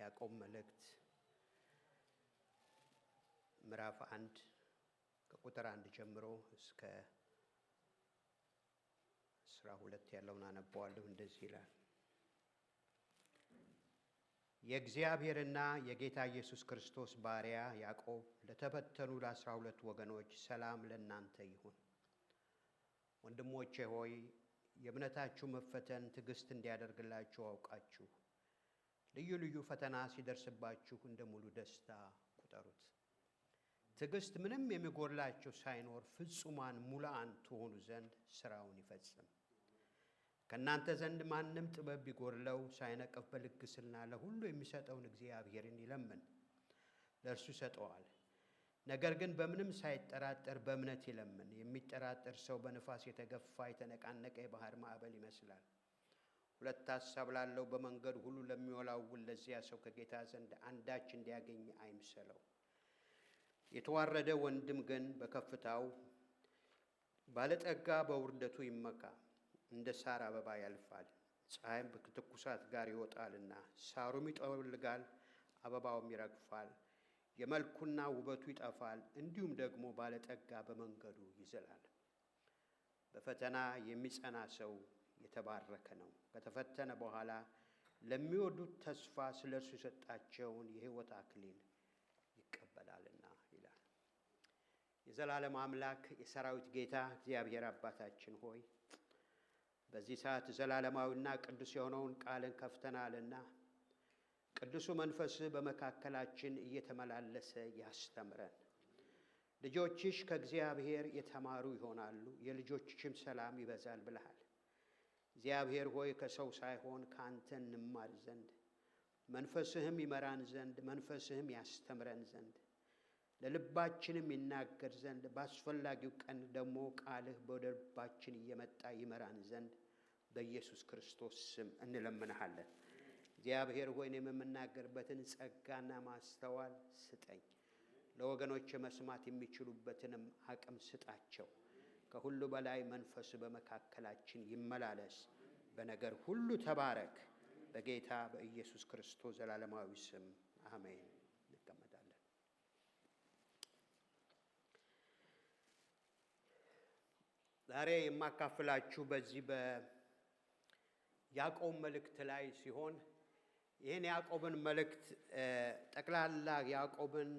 ያዕቆብ መልእክት ምዕራፍ 1 ከቁጥር 1 ጀምሮ እስከ 12 ያለውን አነበዋለሁ። እንደዚህ ይላል። የእግዚአብሔርና የጌታ ኢየሱስ ክርስቶስ ባሪያ ያዕቆብ ለተበተኑ ለ12 ወገኖች ሰላም ለእናንተ ይሁን። ወንድሞቼ ሆይ የእምነታችሁ መፈተን ትዕግስት እንዲያደርግላችሁ አውቃችሁ ልዩ ልዩ ፈተና ሲደርስባችሁ እንደ ሙሉ ደስታ ቁጠሩት። ትዕግስት ምንም የሚጎድላችሁ ሳይኖር ፍጹማን ሙላን ትሆኑ ዘንድ ሥራውን ይፈጽም። ከእናንተ ዘንድ ማንም ጥበብ ቢጎድለው ሳይነቅፍ በልግስና ለሁሉ የሚሰጠውን እግዚአብሔርን ይለምን፣ ለእርሱ ይሰጠዋል። ነገር ግን በምንም ሳይጠራጠር በእምነት ይለምን። የሚጠራጠር ሰው በንፋስ የተገፋ የተነቃነቀ የባህር ማዕበል ይመስላል። ሁለት ሐሳብ ላለው በመንገድ ሁሉ ለሚወላውል ለዚያ ሰው ከጌታ ዘንድ አንዳች እንዲያገኝ አይምሰለው። የተዋረደ ወንድም ግን በከፍታው ባለጠጋ በውርደቱ ይመካ። እንደ ሳር አበባ ያልፋል፣ ፀሐይም ከትኩሳት ጋር ይወጣልና ሳሩም ይጠወልጋል፣ አበባውም ይረግፋል፣ የመልኩና ውበቱ ይጠፋል። እንዲሁም ደግሞ ባለጠጋ በመንገዱ ይዝላል። በፈተና የሚጸና ሰው የተባረከ ነው፣ ከተፈተነ በኋላ ለሚወዱት ተስፋ ስለ እርሱ የሰጣቸውን የሕይወት አክሊል ይቀበላልና ይላል። የዘላለም አምላክ የሰራዊት ጌታ እግዚአብሔር አባታችን ሆይ በዚህ ሰዓት ዘላለማዊና ቅዱስ የሆነውን ቃልን ከፍተናልና ቅዱሱ መንፈስህ በመካከላችን እየተመላለሰ ያስተምረን። ልጆችሽ ከእግዚአብሔር የተማሩ ይሆናሉ፣ የልጆችሽም ሰላም ይበዛል ብለሃል። እግዚአብሔር ሆይ ከሰው ሳይሆን ከአንተ እንማር ዘንድ መንፈስህም ይመራን ዘንድ መንፈስህም ያስተምረን ዘንድ ለልባችንም ይናገር ዘንድ በአስፈላጊው ቀን ደግሞ ቃልህ ወደ ልባችን እየመጣ ይመራን ዘንድ በኢየሱስ ክርስቶስ ስም እንለምንሃለን። እግዚአብሔር ሆይ እኔም የምናገርበትን ጸጋና ማስተዋል ስጠኝ። ለወገኖች መስማት የሚችሉበትንም አቅም ስጣቸው። ከሁሉ በላይ መንፈስ በመካከላችን ይመላለስ። በነገር ሁሉ ተባረክ። በጌታ በኢየሱስ ክርስቶስ ዘላለማዊ ስም አሜን። እንቀመጣለን። ዛሬ የማካፍላችሁ በዚህ በያዕቆብ መልእክት ላይ ሲሆን ይህን ያዕቆብን መልእክት ጠቅላላ ያዕቆብን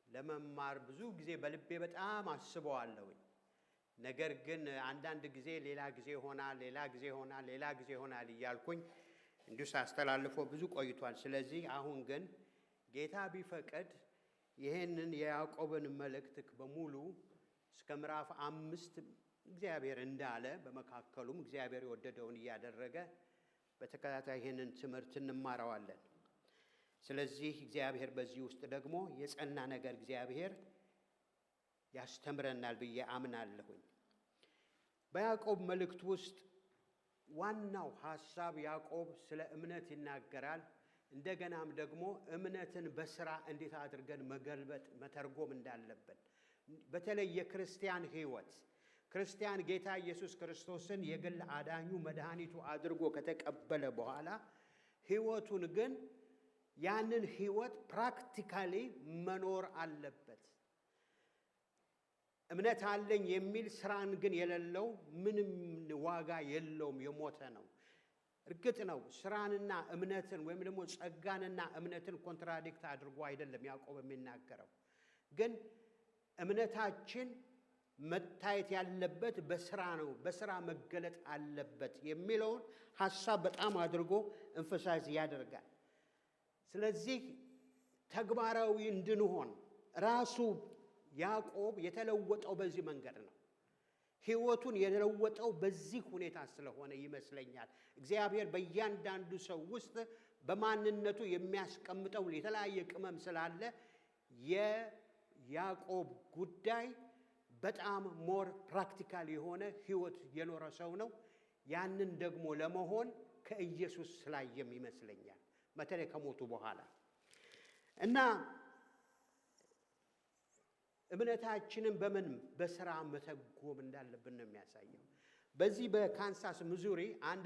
ለመማር ብዙ ጊዜ በልቤ በጣም አስበዋለሁኝ። ነገር ግን አንዳንድ ጊዜ ሌላ ጊዜ ይሆናል፣ ሌላ ጊዜ ይሆናል፣ ሌላ ጊዜ ይሆናል እያልኩኝ እንዲሁ ሳስተላልፎ ብዙ ቆይቷል። ስለዚህ አሁን ግን ጌታ ቢፈቅድ ይህንን የያዕቆብን መልእክት በሙሉ እስከ ምዕራፍ 5 እግዚአብሔር እንዳለ በመካከሉም እግዚአብሔር የወደደውን እያደረገ በተከታታይ ይህንን ትምህርት እንማረዋለን። ስለዚህ እግዚአብሔር በዚህ ውስጥ ደግሞ የጸና ነገር እግዚአብሔር ያስተምረናል ብዬ አምናለሁኝ። በያዕቆብ መልእክት ውስጥ ዋናው ሐሳብ ያዕቆብ ስለ እምነት ይናገራል። እንደገናም ደግሞ እምነትን በስራ እንዴት አድርገን መገልበጥ መተርጎም እንዳለብን፣ በተለይ የክርስቲያን ሕይወት ክርስቲያን ጌታ ኢየሱስ ክርስቶስን የግል አዳኙ መድኃኒቱ አድርጎ ከተቀበለ በኋላ ሕይወቱን ግን ያንን ሕይወት ፕራክቲካሊ መኖር አለበት። እምነት አለኝ የሚል ስራን ግን የሌለው ምንም ዋጋ የለውም፣ የሞተ ነው። እርግጥ ነው ስራንና እምነትን ወይም ደግሞ ጸጋንና እምነትን ኮንትራዲክት አድርጎ አይደለም ያዕቆብ የሚናገረው። ግን እምነታችን መታየት ያለበት በስራ ነው፣ በስራ መገለጥ አለበት የሚለውን ሐሳብ በጣም አድርጎ ኤምፋሳይዝ ያደርጋል። ስለዚህ ተግባራዊ እንድንሆን ራሱ ያዕቆብ የተለወጠው በዚህ መንገድ ነው። ሕይወቱን የለወጠው በዚህ ሁኔታ ስለሆነ ይመስለኛል እግዚአብሔር በእያንዳንዱ ሰው ውስጥ በማንነቱ የሚያስቀምጠው የተለያየ ቅመም ስላለ የያዕቆብ ጉዳይ በጣም ሞር ፕራክቲካል የሆነ ሕይወት የኖረ ሰው ነው። ያንን ደግሞ ለመሆን ከኢየሱስ ስላየም ይመስለኛል በተለይ ከሞቱ በኋላ እና እምነታችንን በስራ መተጎም እንዳለብን ነው የሚያሳየው። በዚህ በካንሳስ ሚዙሪ አንድ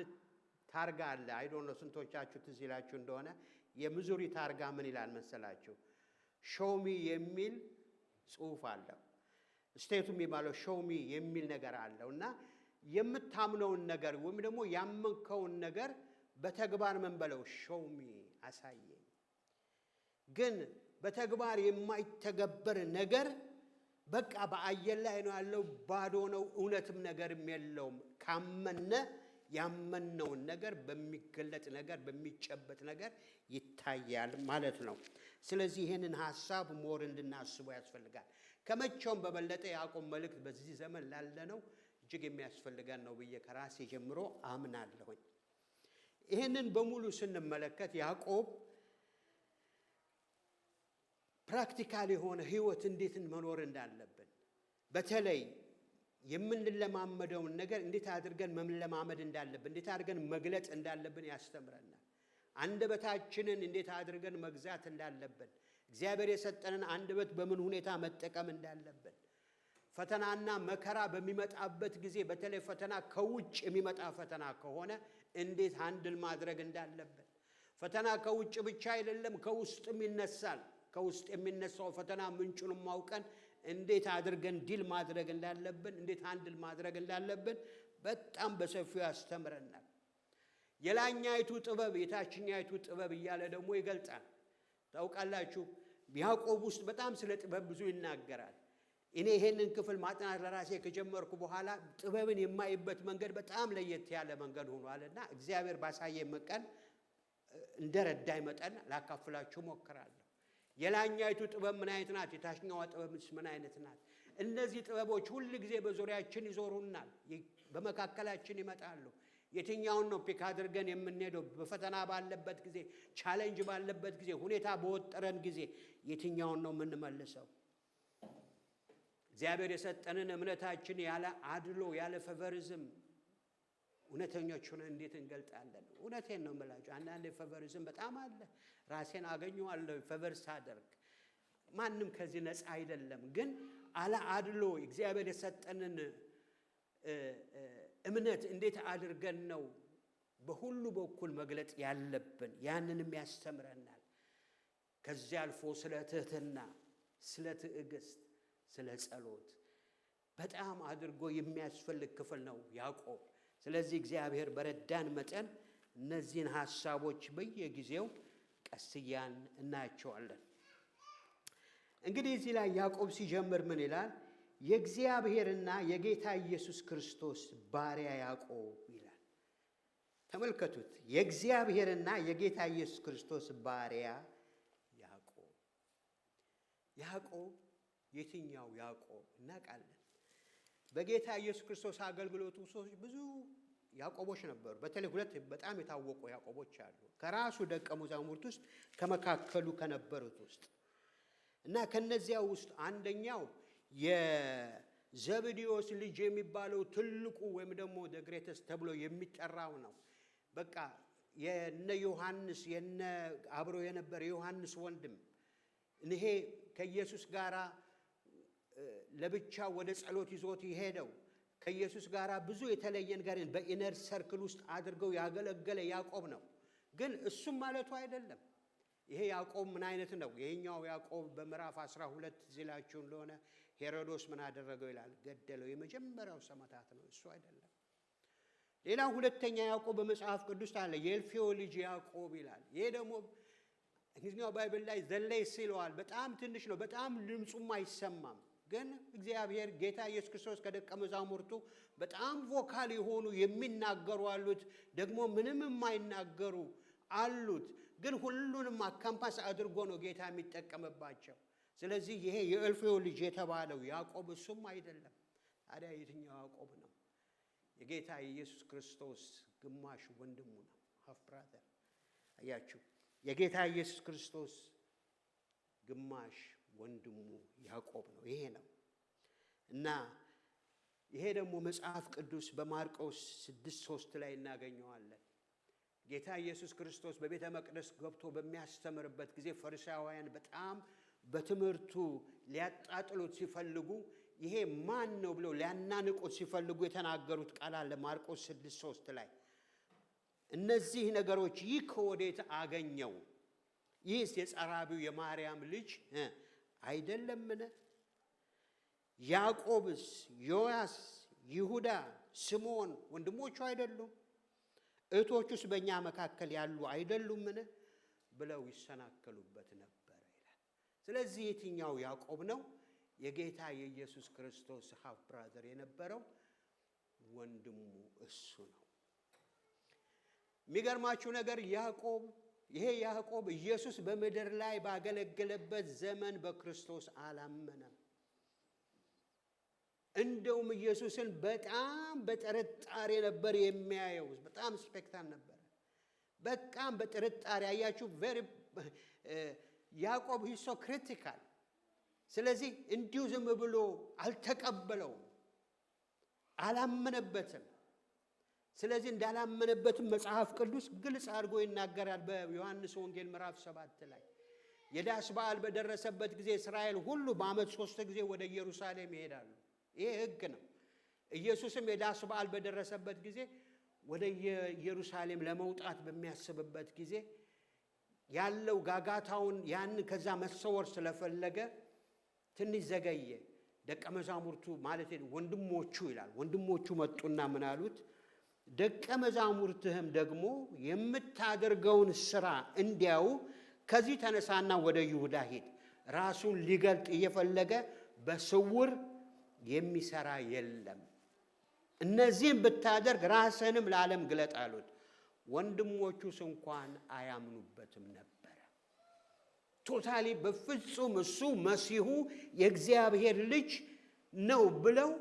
ታርጋ አለ። አይ ዶንት ኖ ስንቶቻችሁ ትዝ ይላችሁ እንደሆነ የምዙሪ ታርጋ ምን ይላል መሰላችሁ? ሾሚ የሚል ጽሑፍ አለው። ስቴቱ የሚባለው ሾሚ የሚል ነገር አለው እና የምታምነውን ነገር ወይም ደግሞ ያመንከውን ነገር በተግባር ምን በለው ሾሚ አሳየኝ። ግን በተግባር የማይተገበር ነገር በቃ በአየር ላይ ነው ያለው፣ ባዶ ነው፣ እውነትም ነገርም የለውም። ካመነ ያመነውን ነገር በሚገለጥ ነገር በሚጨበጥ ነገር ይታያል ማለት ነው። ስለዚህ ይህንን ሐሳብ ሞር እንድናስበው ያስፈልጋል። ከመቼውም በበለጠ ያዕቆብ መልእክት በዚህ ዘመን ላለነው እጅግ የሚያስፈልገን ነው ብዬ ከራሴ ጀምሮ አምናለሁኝ። ይህንን በሙሉ ስንመለከት ያዕቆብ ፕራክቲካል የሆነ ህይወት እንዴት መኖር እንዳለብን በተለይ የምንለማመደውን ነገር እንዴት አድርገን መለማመድ እንዳለብን እንዴት አድርገን መግለጽ እንዳለብን ያስተምረናል። አንደበታችንን እንዴት አድርገን መግዛት እንዳለብን እግዚአብሔር የሰጠንን አንደበት በምን ሁኔታ መጠቀም እንዳለብን ፈተናና መከራ በሚመጣበት ጊዜ በተለይ ፈተና ከውጭ የሚመጣ ፈተና ከሆነ እንዴት ሃንድል ማድረግ እንዳለብን ፈተና ከውጭ ብቻ አይደለም ከውስጥም ይነሳል። ከውስጥ የሚነሳው ፈተና ምንጩንም ማውቀን እንዴት አድርገን ዲል ማድረግ እንዳለብን እንዴት ሃንድል ማድረግ እንዳለብን በጣም በሰፊው ያስተምረናል። የላኛይቱ ጥበብ የታችኛይቱ ጥበብ እያለ ደግሞ ይገልጻል። ታውቃላችሁ ያዕቆብ ውስጥ በጣም ስለ ጥበብ ብዙ ይናገራል። እኔ ይሄንን ክፍል ማጥናት ለራሴ ከጀመርኩ በኋላ ጥበብን የማይበት መንገድ በጣም ለየት ያለ መንገድ ሆኗልና እግዚአብሔር ባሳየኝ መጠን እንደረዳኝ መጠን ላካፍላችሁ ሞክራለሁ። የላኛይቱ ጥበብ ምን አይነት ናት? የታችኛዋ ጥበብስ ምን አይነት ናት? እነዚህ ጥበቦች ሁሉ ጊዜ በዙሪያችን ይዞሩናል፣ በመካከላችን ይመጣሉ። የትኛውን ነው ፒክ አድርገን የምንሄደው? በፈተና ባለበት ጊዜ፣ ቻሌንጅ ባለበት ጊዜ፣ ሁኔታ በወጠረን ጊዜ የትኛውን ነው የምንመልሰው? እግዚአብሔር የሰጠንን እምነታችን ያለ አድሎ ያለ ፌቨሪዝም እውነተኞች ሆነን እንዴት እንገልጣለን? እውነቴን ነው የምላችሁ። አንዳንድ ፌቨሪዝም በጣም አለ። ራሴን አገኘዋለሁ ፌቨር ሳደርግ። ማንም ከዚህ ነፃ አይደለም። ግን አለ አድሎ እግዚአብሔር የሰጠንን እምነት እንዴት አድርገን ነው በሁሉ በኩል መግለጥ ያለብን? ያንንም ያስተምረናል። ከዚህ አልፎ ስለ ትህትና፣ ስለ ትዕግስት፣ ስለ ጸሎት በጣም አድርጎ የሚያስፈልግ ክፍል ነው ያዕቆብ። ስለዚህ እግዚአብሔር በረዳን መጠን እነዚህን ሐሳቦች በየጊዜው ቀስያን እናያቸዋለን። እንግዲህ እዚህ ላይ ያዕቆብ ሲጀምር ምን ይላል? የእግዚአብሔርና የጌታ ኢየሱስ ክርስቶስ ባሪያ ያዕቆብ ይላል። ተመልከቱት። የእግዚአብሔርና የጌታ ኢየሱስ ክርስቶስ ባሪያ ያዕቆብ። ያዕቆብ የትኛው ያዕቆብ እናውቃለን? በጌታ ኢየሱስ ክርስቶስ አገልግሎቱ ሰዎች ብዙ ያዕቆቦች ነበሩ። በተለይ ሁለት በጣም የታወቁ ያዕቆቦች አሉ ከራሱ ደቀ መዛሙርት ውስጥ ከመካከሉ ከነበሩት ውስጥ እና ከነዚያ ውስጥ አንደኛው የዘብዴዎስ ልጅ የሚባለው ትልቁ ወይም ደግሞ ደግሬተስ ተብሎ የሚጠራው ነው። በቃ የነ ዮሐንስ የነ አብሮ የነበረ ዮሐንስ ወንድም ይሄ ከኢየሱስ ጋራ ለብቻ ወደ ጸሎት ይዞት ይሄደው ከኢየሱስ ጋራ ብዙ የተለየ ነገርን በኢነር ሰርክል ውስጥ አድርገው ያገለገለ ያዕቆብ ነው። ግን እሱም ማለቱ አይደለም። ይሄ ያዕቆብ ምን አይነት ነው? ይሄኛው ያዕቆብ በምዕራፍ 12 ዚላችሁ እንደሆነ ሄሮዶስ ምን አደረገው ይላል? ገደለው። የመጀመሪያው ሰማዕታት ነው። እሱ አይደለም። ሌላው ሁለተኛ ያዕቆብ በመጽሐፍ ቅዱስ አለ። የእልፌዎ ልጅ ያዕቆብ ይላል። ይሄ ደግሞ እንግሊዝኛው ባይብል ላይ ዘለይስ ይለዋል። በጣም ትንሽ ነው። በጣም ድምፁም አይሰማም። ግን እግዚአብሔር ጌታ ኢየሱስ ክርስቶስ ከደቀ መዛሙርቱ በጣም ቮካል የሆኑ የሚናገሩ አሉት፣ ደግሞ ምንም የማይናገሩ አሉት። ግን ሁሉንም አካምፓስ አድርጎ ነው ጌታ የሚጠቀምባቸው። ስለዚህ ይሄ የእልፌዎ ልጅ የተባለው ያዕቆብ እሱም አይደለም። ታዲያ የትኛው ያዕቆብ ነው? የጌታ ኢየሱስ ክርስቶስ ግማሽ ወንድሙ ነው። ሃፍ ብራዘር። አያችሁ፣ የጌታ ኢየሱስ ክርስቶስ ግማሽ ወንድሙ ያዕቆብ ነው። ይሄ ነው እና ይሄ ደግሞ መጽሐፍ ቅዱስ በማርቆስ 6:3 ላይ እናገኘዋለን። ጌታ ኢየሱስ ክርስቶስ በቤተ መቅደስ ገብቶ በሚያስተምርበት ጊዜ ፈሪሳውያን በጣም በትምህርቱ ሊያጣጥሉት ሲፈልጉ ይሄ ማን ነው ብለው ሊያናንቁት ሲፈልጉ የተናገሩት ቃል አለ ማርቆስ 6:3 ላይ። እነዚህ ነገሮች ይህ ከወዴት አገኘው? ይህስ የጸራቢው የማርያም ልጅ አይደለምን? ያዕቆብስ፣ ዮያስ፣ ይሁዳ፣ ስምዖን ወንድሞቹ አይደሉም? እህቶቹስ በእኛ መካከል ያሉ አይደሉምን? ብለው ይሰናከሉበት ነበር ይላል። ስለዚህ የትኛው ያዕቆብ ነው? የጌታ የኢየሱስ ክርስቶስ ሃፍ ብራዘር የነበረው ወንድሙ እሱ ነው። የሚገርማችሁ ነገር ይሄ ያዕቆብ ኢየሱስ በምድር ላይ ባገለገለበት ዘመን በክርስቶስ አላመነም። እንደውም ኢየሱስን በጣም በጥርጣሬ ነበር የሚያየው። በጣም ስፔክታን ነበር። በጣም በጥርጣሬ አያችሁ። ያዕቆብ ሂሶ ክሪቲካል። ስለዚህ እንዲሁ ዝም ብሎ አልተቀበለውም፣ አላመነበትም። ስለዚህ እንዳላመነበትም መጽሐፍ ቅዱስ ግልጽ አድርጎ ይናገራል። በዮሐንስ ወንጌል ምዕራፍ 7 ላይ የዳስ በዓል በደረሰበት ጊዜ እስራኤል ሁሉ በዓመት 3 ጊዜ ወደ ኢየሩሳሌም ይሄዳሉ። ይሄ ሕግ ነው። ኢየሱስም የዳስ በዓል በደረሰበት ጊዜ ወደ ኢየሩሳሌም ለመውጣት በሚያስብበት ጊዜ ያለው ጋጋታውን ያን ከዛ መሰወር ስለፈለገ ትንሽ ዘገየ። ደቀ መዛሙርቱ ማለት ወንድሞቹ ይላል። ወንድሞቹ መጡና ምን አሉት? ደቀ መዛሙርትህም ደግሞ የምታደርገውን ሥራ እንዲያው ከዚህ ተነሳና ወደ ይሁዳ ሂድ። ራሱን ሊገልጥ እየፈለገ በስውር የሚሰራ የለም። እነዚህም ብታደርግ ራስህንም ለዓለም ግለጥ አሉት። ወንድሞቹስ እንኳን አያምኑበትም ነበረ። ቶታሊ በፍጹም እሱ መሲሁ የእግዚአብሔር ልጅ ነው ብለው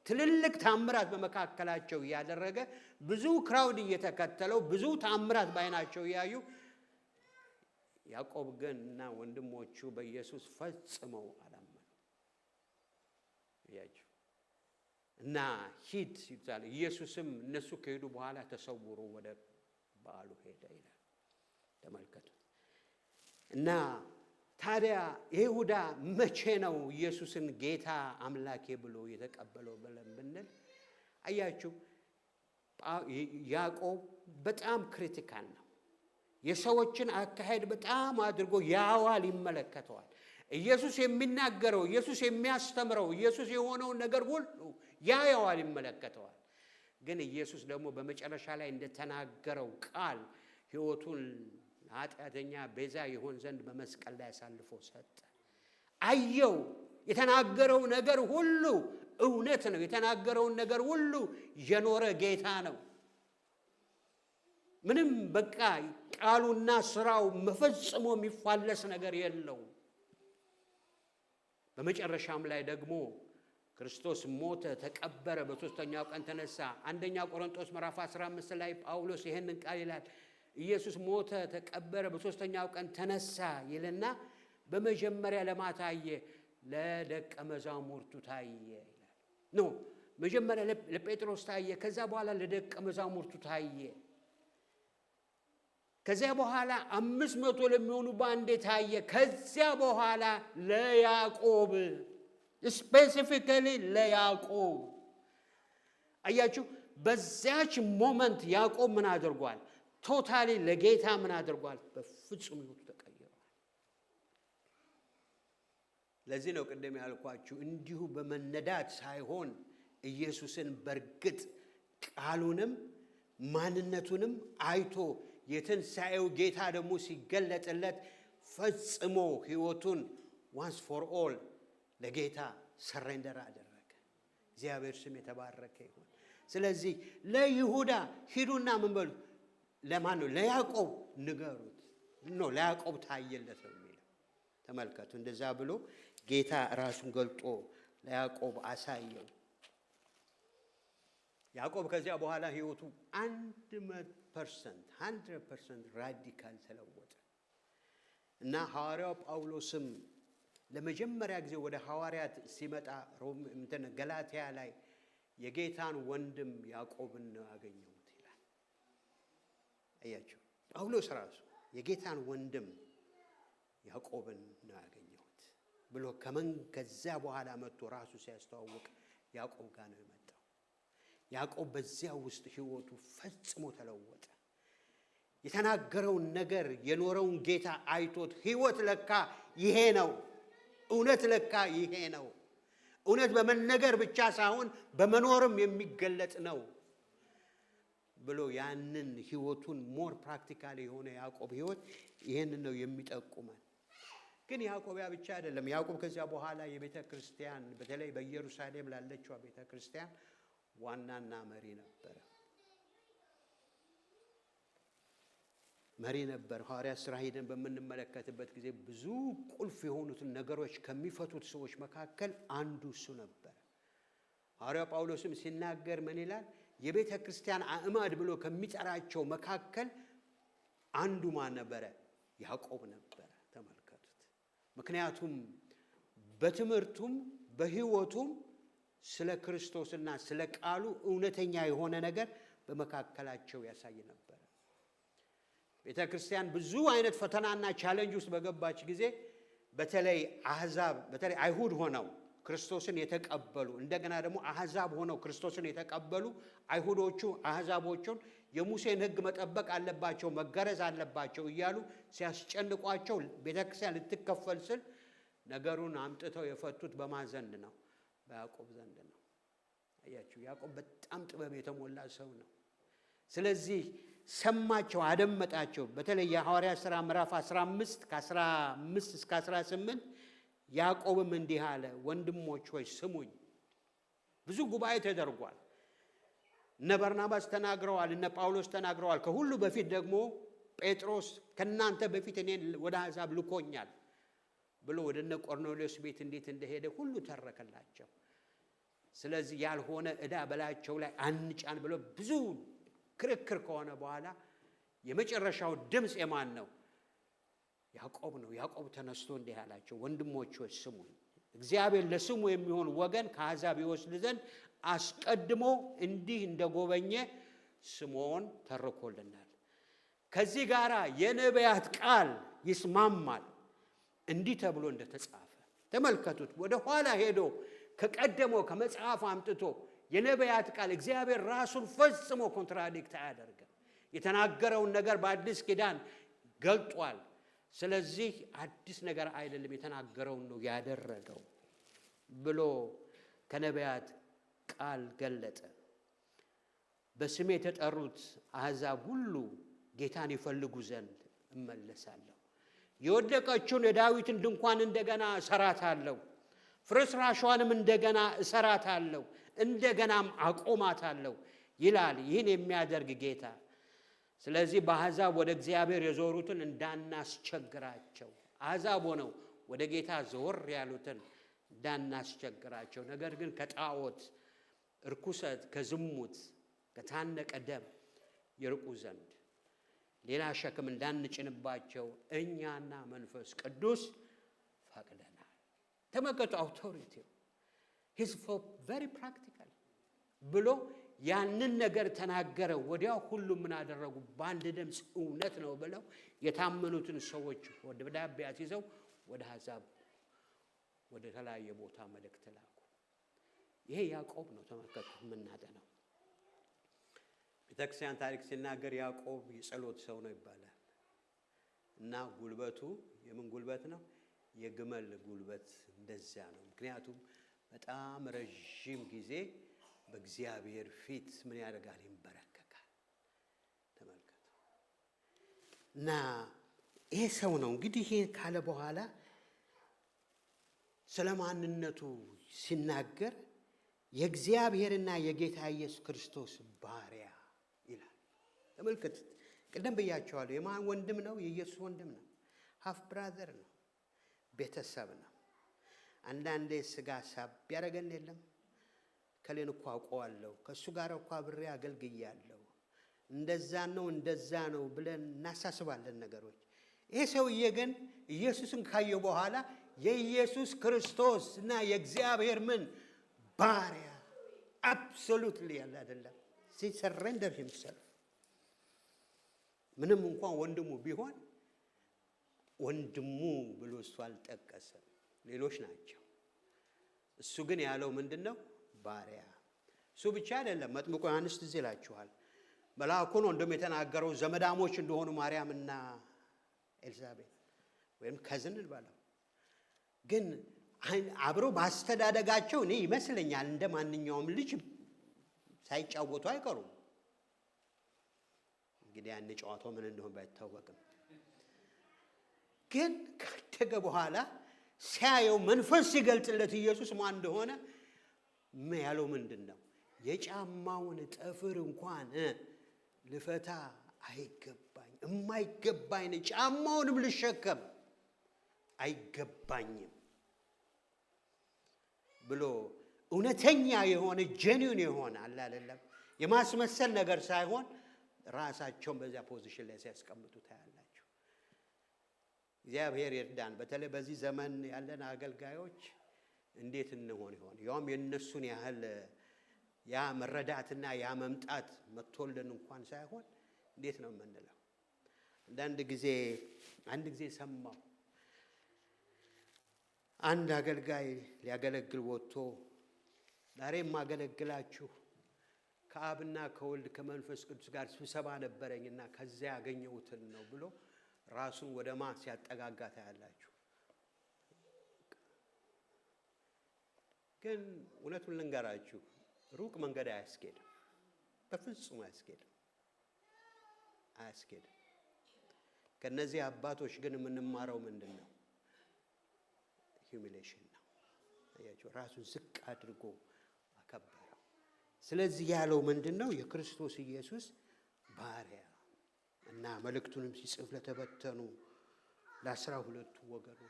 ትልልቅ ታምራት በመካከላቸው እያደረገ ብዙ ክራውድ እየተከተለው ብዙ ታምራት ባይናቸው እያዩ ያዕቆብ ግን እና ወንድሞቹ በኢየሱስ ፈጽመው አላመኑ። ያያችሁ እና ሂድ ይላል። ኢየሱስም እነሱ ከሄዱ በኋላ ተሰውሮ ወደ በዓሉ ሄደ ይላል። ተመልከቱ። እና ታዲያ ይሁዳ መቼ ነው ኢየሱስን ጌታ አምላኬ ብሎ የተቀበለው ብለን ብንል አያችሁ ያዕቆብ በጣም ክሪቲካል ነው። የሰዎችን አካሄድ በጣም አድርጎ ያዋል ይመለከተዋል። ኢየሱስ የሚናገረው ኢየሱስ የሚያስተምረው ኢየሱስ የሆነውን ነገር ሁሉ ያዋል ይመለከተዋል። ግን ኢየሱስ ደግሞ በመጨረሻ ላይ እንደተናገረው ቃል ሕይወቱን ኃጢአተኛ ቤዛ ይሆን ዘንድ በመስቀል ላይ አሳልፎ ሰጠ። አየው። የተናገረው ነገር ሁሉ እውነት ነው። የተናገረውን ነገር ሁሉ የኖረ ጌታ ነው። ምንም በቃ ቃሉና ስራው መፈጽሞ የሚፋለስ ነገር የለውም። በመጨረሻም ላይ ደግሞ ክርስቶስ ሞተ፣ ተቀበረ፣ በሦስተኛው ቀን ተነሳ። አንደኛ ቆሮንቶስ ምዕራፍ 15 ላይ ጳውሎስ ይሄንን ቃል ይላል። ኢየሱስ ሞተ፣ ተቀበረ፣ በሦስተኛው ቀን ተነሳ ይልና በመጀመሪያ ለማን ታየ? ለደቀ መዛሙርቱ ታየ ይላል። ኖ መጀመሪያ ለጴጥሮስ ታየ፣ ከዛ በኋላ ለደቀ መዛሙርቱ ታየ። ከዚያ በኋላ 500 ለሚሆኑ ባንዴ ታየ። ከዚያ በኋላ ለያዕቆብ ስፔሲፊካሊ ለያዕቆብ። አያችሁ፣ በዚያች ሞመንት ያዕቆብ ምን አድርጓል? ቶታሊ ለጌታ ምን አድርጓል? በፍጹም ሕይወቱ ተቀይሯል። ለዚህ ነው ቅድም ያልኳችሁ እንዲሁ በመነዳት ሳይሆን ኢየሱስን በርግጥ ቃሉንም ማንነቱንም አይቶ የትንሣኤው ጌታ ደግሞ ሲገለጥለት ፈጽሞ ሕይወቱን ዋንስ ፎር ኦል ለጌታ ሰሬንደር አደረገ። እግዚአብሔር ስም የተባረከ ይሁን። ስለዚህ ለይሁዳ ሂዱና ምን በሉ? ለማን ነው? ለያዕቆብ ንገሩት። ለያዕቆብ ታየለት ነው የሚለው። ተመልከቱ። እንደዛ ብሎ ጌታ ራሱን ገልጦ ለያዕቆብ አሳየው። ያዕቆብ ከዚያ በኋላ ሕይወቱ 100% ራዲካል ተለወጠ እና ሐዋርያው ጳውሎስም ለመጀመሪያ ጊዜ ወደ ሐዋርያት ሲመጣ ገላትያ ላይ የጌታን ወንድም ያዕቆብን ነው ያገኘሁት ይላል። አያችሁ፣ ጳውሎስ ራሱ የጌታን ወንድም ያዕቆብን ነው ያገኘሁት ብሎ ከዚያ በኋላ መጥቶ ራሱ ሲያስተዋውቅ ያዕቆብ ጋር ነው የመጣው። ያዕቆብ በዚያ ውስጥ ሕይወቱ ፈጽሞ ተለወጠ። የተናገረውን ነገር የኖረውን ጌታ አይቶት ሕይወት ለካ ይሄ ነው፣ እውነት ለካ ይሄ ነው፣ እውነት በመነገር ብቻ ሳይሆን በመኖርም የሚገለጥ ነው ብሎ ያንን ሕይወቱን ሞር ፕራክቲካል የሆነ ያዕቆብ ሕይወት ይሄንን ነው የሚጠቁመን። ግን ያዕቆብ ያ ብቻ አይደለም። ያዕቆብ ከዚያ በኋላ የቤተ ክርስቲያን በተለይ በኢየሩሳሌም ላለችው ቤተ ክርስቲያን ዋናና መሪ ነበር። ሐዋርያት ሥራ ሄደን በምንመለከትበት ጊዜ ብዙ ቁልፍ የሆኑትን ነገሮች ከሚፈቱት ሰዎች መካከል አንዱ እሱ ነበር። ሐዋርያው ጳውሎስም ሲናገር ምን ይላል? የቤተ ክርስቲያን አዕማድ ብሎ ከሚጠራቸው መካከል አንዱ ማን ነበረ? ያዕቆብ ነበረ። ተመልከቱት። ምክንያቱም በትምህርቱም በሕይወቱም ስለ ክርስቶስና ስለ ቃሉ እውነተኛ የሆነ ነገር በመካከላቸው ያሳይ ነበር። ቤተ ክርስቲያን ብዙ አይነት ፈተናና ቻሌንጅ ውስጥ በገባች ጊዜ በተለይ አይሁድ ሆነው ክርስቶስን የተቀበሉ እንደገና ደግሞ አሕዛብ ሆነው ክርስቶስን የተቀበሉ አይሁዶቹ አሕዛቦቹን የሙሴን ሕግ መጠበቅ አለባቸው፣ መገረዝ አለባቸው እያሉ ሲያስጨንቋቸው ቤተ ክርስቲያን ልትከፈል ስል ነገሩን አምጥተው የፈቱት በማን ዘንድ ነው? በያዕቆብ ዘንድ ነው። አያችሁ፣ ያዕቆብ በጣም ጥበብ የተሞላ ሰው ነው። ስለዚህ ሰማቸው፣ አደመጣቸው። በተለይ የሐዋርያት ሥራ ምዕራፍ 15 ከ15 እስከ 18 ያዕቆብም እንዲህ አለ፣ ወንድሞች ሆይ ስሙኝ። ብዙ ጉባኤ ተደርጓል። እነ በርናባስ ተናግረዋል፣ እነ ጳውሎስ ተናግረዋል። ከሁሉ በፊት ደግሞ ጴጥሮስ ከእናንተ በፊት እኔን ወደ አሕዛብ ልኮኛል ብሎ ወደ እነ ቆርኔሌዎስ ቤት እንዴት እንደሄደ ሁሉ ተረከላቸው። ስለዚህ ያልሆነ ዕዳ በላያቸው ላይ አንጫን ብሎ ብዙ ክርክር ከሆነ በኋላ የመጨረሻው ድምፅ የማን ነው? ያዕቆብ ነው። ያዕቆብ ተነስቶ እንዲህ አላቸው፣ ወንድሞች ሆይ ስሙኝ። እግዚአብሔር ለስሙ የሚሆን ወገን ከአሕዛብ ይወስድ ዘንድ አስቀድሞ እንዲህ እንደጎበኘ ስምዖን ተርኮልናል። ከዚህ ጋር የነቢያት ቃል ይስማማል፣ እንዲህ ተብሎ እንደተጻፈ። ተመልከቱት። ወደ ኋላ ሄዶ ከቀደመው ከመጽሐፍ አምጥቶ የነቢያት ቃል እግዚአብሔር ራሱን ፈጽሞ ኮንትራዲክት አያደርግም። የተናገረውን ነገር በአዲስ ኪዳን ገልጧል። ስለዚህ አዲስ ነገር አይደለም፣ የተናገረውን ነው ያደረገው ብሎ ከነቢያት ቃል ገለጠ። በስሜ የተጠሩት አሕዛብ ሁሉ ጌታን ይፈልጉ ዘንድ እመለሳለሁ። የወደቀችውን የዳዊትን ድንኳን እንደገና እሰራታለሁ፣ ፍርስራሿንም እንደገና እሰራታለሁ፣ እንደገናም አቆማታለሁ ይላል ይህን የሚያደርግ ጌታ። ስለዚህ በአሕዛብ ወደ እግዚአብሔር የዞሩትን እንዳናስቸግራቸው፣ አሕዛብ ሆነው ወደ ጌታ ዞር ያሉትን እንዳናስቸግራቸው፣ ነገር ግን ከጣዖት ርኩሰት፣ ከዝሙት፣ ከታነቀ ደም ይርቁ ዘንድ ሌላ ሸክም እንዳንጭንባቸው እኛና መንፈስ ቅዱስ ፈቅደናል። ተመልከቱ፣ አውቶሪቲው ሂዝ ቨሪ ፕራክቲካል ብሎ ያንን ነገር ተናገረ። ወዲያው ሁሉ ምን አደረጉ? በአንድ ድምፅ እውነት ነው ብለው የታመኑትን ሰዎች ወደ ደብዳቤ ይዘው ወደ አሕዛብ ወደ ተለያየ ቦታ መልእክት ላኩ። ይሄ ያዕቆብ ነው። ተመልከቱ፣ የምናጠናው ቤተክርስቲያን ታሪክ ሲናገር ያዕቆብ የጸሎት ሰው ነው ይባላል እና ጉልበቱ የምን ጉልበት ነው? የግመል ጉልበት እንደዚያ ነው። ምክንያቱም በጣም ረዥም ጊዜ በእግዚአብሔር ፊት ምን ያደርጋል? ይንበረከካል። ተመልከቱ። እና ይሄ ሰው ነው እንግዲህ ይሄ ካለ በኋላ ስለ ማንነቱ ሲናገር የእግዚአብሔርና የጌታ ኢየሱስ ክርስቶስ ባሪያ ይላል። ተመልከቱ። ቅድም ብያቸዋለሁ። የማን ወንድም ነው? የኢየሱስ ወንድም ነው። ሀፍ ብራዘር ነው። ቤተሰብ ነው። አንዳንዴ ስጋ ሳብ ያደረገን የለም። ከሌን እኮ አውቀዋለሁ፣ ከእሱ ጋር እኮ አብሬ አገልግያለሁ፣ እንደዛ ነው ብለን እናሳስባለን ነገሮች። ይሄ ሰውዬ ግን ኢየሱስን ካየው በኋላ የኢየሱስ ክርስቶስ እና የእግዚአብሔር ምን ባሪያ አብሶሉትሊ ያለ አይደለም። ሲሰረንደር ሂምሰልፍ ምንም እንኳን ወንድሙ ቢሆን ወንድሙ ብሎ እሱ አልጠቀሰም፣ ሌሎች ናቸው። እሱ ግን ያለው ምንድን ነው? ባሪያ። እሱ ብቻ አይደለም። መጥምቁ ዮሐንስ ትዝ ይላችኋል። መልአኩ ነው እንደሚተናገረው ዘመዳሞች እንደሆኑ ማርያምና ኤልሳቤጥ ወይም ከዝን እንበለው። ግን አብረው ባስተዳደጋቸው እኔ ይመስለኛል እንደ ማንኛውም ልጅ ሳይጫወቱ አይቀሩም። እንግዲህ ያን ጨዋታው ምን እንደሆነ ባይታወቅም ግን ካደገ በኋላ ሲያየው መንፈስ ሲገልጽለት ኢየሱስ ማን እንደሆነ ያለው ምንድነው? የጫማውን ጠፍር እንኳን ልፈታ አይገባኝ፣ የማይገባኝ ጫማውንም ልሸከም አይገባኝም ብሎ እውነተኛ የሆነ ጄኒዩን የሆነ አለ አይደለም የማስመሰል ነገር ሳይሆን ራሳቸውን በዛ ፖዚሽን ላይ ሲያስቀምጡ ታያላችሁ። እግዚአብሔር ይርዳን። በተለይ በዚህ ዘመን ያለን አገልጋዮች እንዴት እንሆን ይሆን? ያውም የነሱን ያህል ያ መረዳትና ያ መምጣት መጥቶልን እንኳን ሳይሆን እንዴት ነው የምንለው? አንድ ጊዜ ሰማሁ። አንድ አገልጋይ ሊያገለግል ወጥቶ ዛሬ ማገለግላችሁ ከአብና ከወልድ ከመንፈስ ቅዱስ ጋር ስብሰባ ነበረኝና ከዚያ ያገኘሁትን ነው ብሎ ራሱን ወደ ማስ ሲያጠጋጋ ታያላችሁ። ግን እውነቱን ልንገራችሁ ሩቅ መንገድ አያስኬድም፣ በፍጹም አያስኬድም። ከነዚህ አባቶች ግን የምንማረው ምንድነው? ሂዩሚሌሽን ነው። አያችሁ፣ ራሱን ዝቅ አድርጎ አከበረው። ስለዚህ ያለው ምንድነው? የክርስቶስ ኢየሱስ ባሪያ እና መልእክቱንም ሲጽፍ ለተበተኑ ለ12 ወገኖች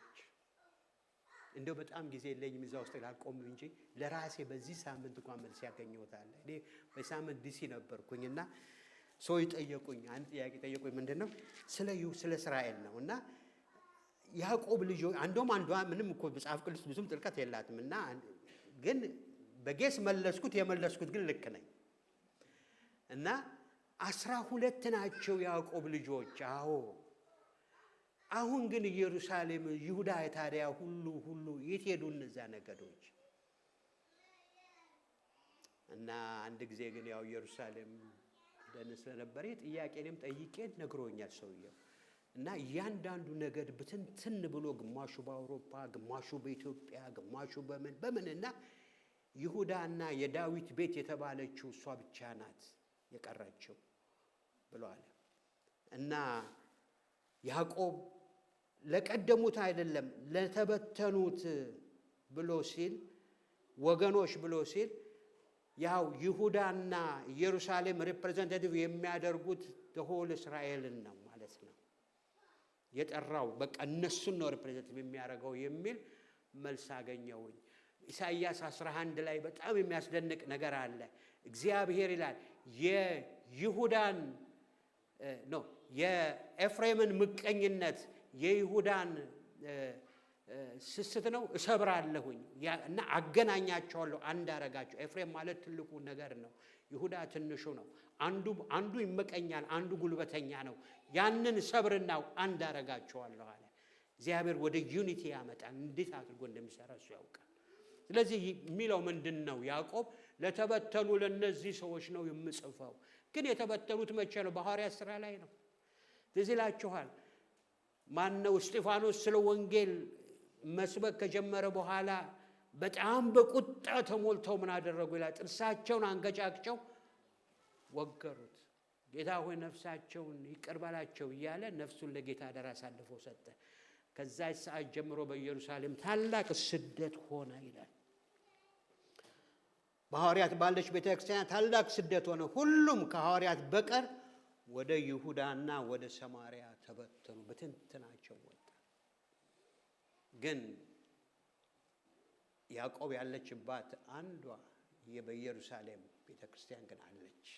እንደው በጣም ጊዜ የለኝም እዛ ውስጥ ላልቆም እንጂ ለራሴ በዚህ ሳምንት እንኳን መልስ ያገኘሁታል። እኔ በሳምንት ዲሲ ነበርኩኝና ሰው ይጠየቁኝ፣ አንድ ጥያቄ ጠየቁኝ። ምንድነው? ስለ እስራኤል ነው። እና ያዕቆብ ልጆች አንዷ ምንም እኮ መጽሐፍ ቅዱስ ብዙም ጥልቀት የላትምና ግን በጌስ የመለስኩት ግን ልክ ነኝ። እና 12 ናቸው ያዕቆብ ልጆች። አዎ አሁን ግን ኢየሩሳሌም ይሁዳ ታዲያ ሁሉ የት ሄዱ እነዛ ነገዶች? እና አንድ ጊዜ ግን ያው ኢየሩሳሌም ደንስ ስለነበረ ጥያቄንም ጠይቄ ነግሮኛል ሰውየው። እና እያንዳንዱ ነገድ ብትንትን ብሎ ግማሹ በአውሮፓ ግማሹ በኢትዮጵያ ግማሹ በምንና ይሁዳና የዳዊት ቤት የተባለችው እሷ ብቻ ናት የቀረችው ብሏል። እና ያዕቆብ ለቀደሙት አይደለም ለተበተኑት ብሎ ሲል ወገኖች ብሎ ሲል ያው ይሁዳና ኢየሩሳሌም ሪፕሬዘንታቲቭ የሚያደርጉት ሆል እስራኤልን ነው ማለት ነው የጠራው። በቃ እነሱን ነው ሪፕሬዘንታቲቭ የሚያደርገው የሚል መልስ አገኘሁኝ። ኢሳይያስ 11 ላይ በጣም የሚያስደንቅ ነገር አለ። እግዚአብሔር ይላል የይሁዳን የኤፍሬምን ምቀኝነት የይሁዳን ስስት ነው እሰብራለሁኝ እና አገናኛቸዋለሁ፣ አንድ አረጋቸው። ኤፍሬም ማለት ትልቁ ነገር ነው፣ ይሁዳ ትንሹ ነው። አንዱ ይመቀኛል፣ አንዱ ጉልበተኛ ነው። ያንን ሰብርና አንድ አረጋቸዋለሁ አለ። እግዚአብሔር ወደ ዩኒቲ ያመጣል። እንዴት አድርጎ እንደሚሰራ እሱ ያውቃል። ስለዚህ የሚለው ምንድነው? ያዕቆብ ለተበተኑ ለነዚህ ሰዎች ነው የምጽፈው። ግን የተበተኑት መቼ ነው? በሐዋርያት ሥራ ላይ ነው። ትዝ ይላችኋል። ማነው እስጢፋኖስ ስለ ወንጌል መስበክ ከጀመረ በኋላ በጣም በቁጣ ተሞልተው ምን አደረጉ ይላል? ጥርሳቸውን አንገጫግጨው ወገሩት። ጌታ ሆይ ነፍሳቸውን ይቅር በላቸው እያለ ነፍሱን ለጌታ አደራ አሳልፎ ሰጠ። ከዛ ሰዓት ጀምሮ በኢየሩሳሌም ታላቅ ስደት ሆነ ይላል። በሐዋርያት ባለች ቤተክርስቲያን ታላቅ ስደት ሆነ። ሁሉም ከሐዋርያት በቀር ወደ ይሁዳና ወደ ሰማርያ ተበተኑ፣ በትንትናቸው ወጣ። ግን ያዕቆብ ያለችባት አንዷ በኢየሩሳሌም ቤተክርስቲያን ግን አለች።